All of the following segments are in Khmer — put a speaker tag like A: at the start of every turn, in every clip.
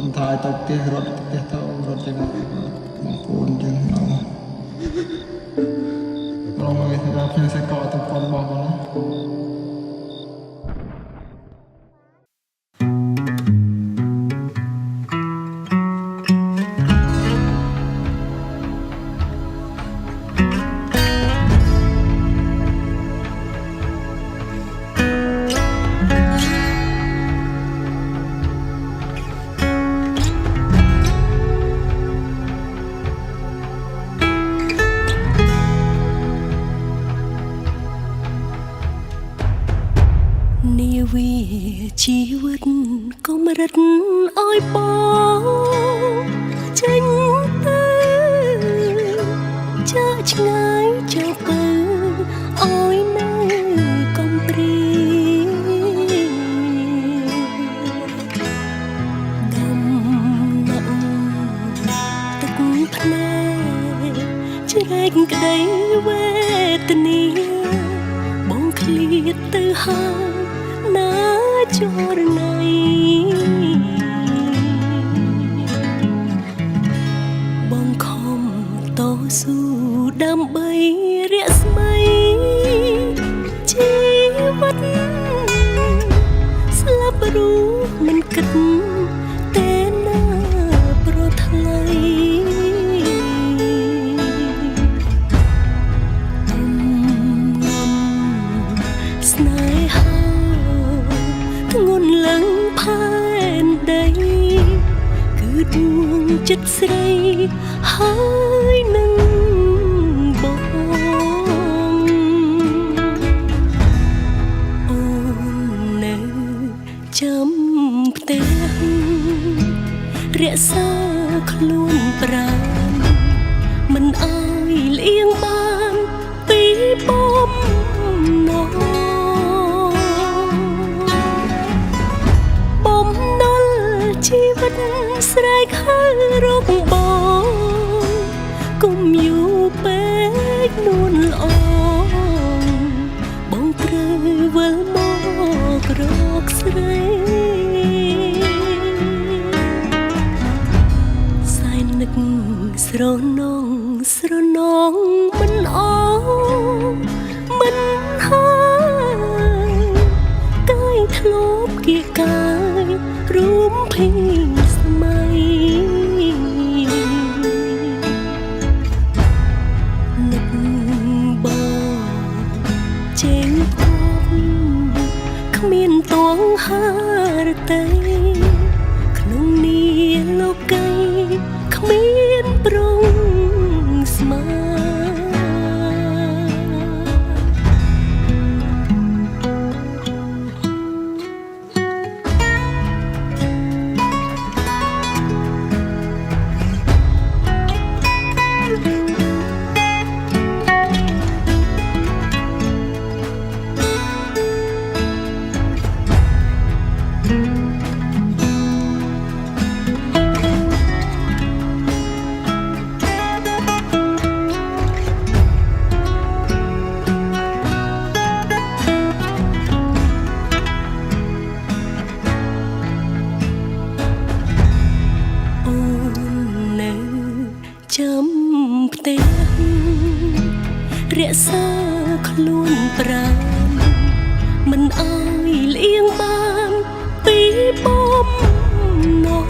A: คนถ่ายตกเตี้ยรถเตี้ยเท่ารถจังบางคนจังเอาลองไปเราเพียงใส่เกาะตะกอนบอกกันนะ
B: วีชีวิตก็มารัดอ้อยปองចេញទៅចាក់ឆ្ងាយจากទៅអើយនៅកំព្រីដំណាក់ទឹកភ្នែកជ្រែកក្តីវេទនាបងឃ្លាតទៅហើយណាចរណៃបងខំតស៊ូដើម្បីរស្មីជីវិតស្លាប់រូបមិនគិតតែណាប្រថ្លៃស្នេហាធ្ងន់លឹងផែនដីគឺដួងចិត្តស្រីហើយនឹងបងអូននៅចាំផ្ទះរក្សាខ្លួនប្រាណមិនអើយលៀងបានពីបំណងជីវិតស្រែកហើយរកបងគុំយូរពេកនួនល្អបងត្រូវវិលមករកស្រីសែននឹកស្រណងមិនអមិនហើយកាយធ្លាប់គៀកកាយរួមភីស្មៃនឹកបងចេញគប់គ្មានតួងហារតីក្នុងនីលោកីគ្មានប្រងស្មាចាំផ្ទះរក្សាខ្លួនប្រាណមិនអើយលៀងបានពីបំណង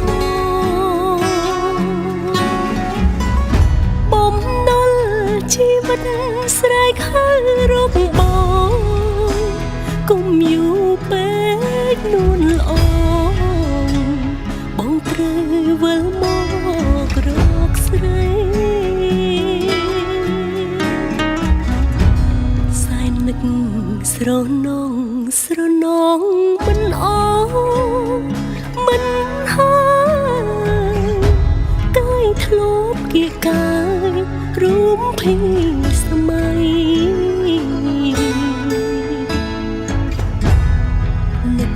B: បំណុលជីវិតស្រែកហើយរកបងគុំយូរពេកនួនល្អបងត្រូវវិលមករកស្រីសែននឹកស្រណងមិនអមិនហើយកាយធ្លាប់គៀកកាយរួមភីស្មៃនឹក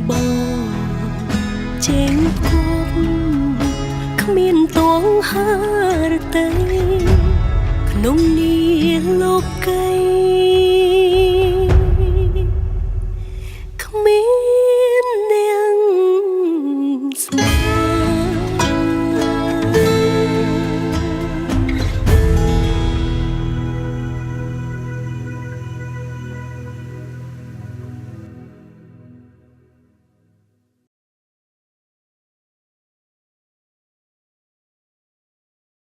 B: បងចេញគប់គ្មានតួងហារតីក្នុងនីលោកី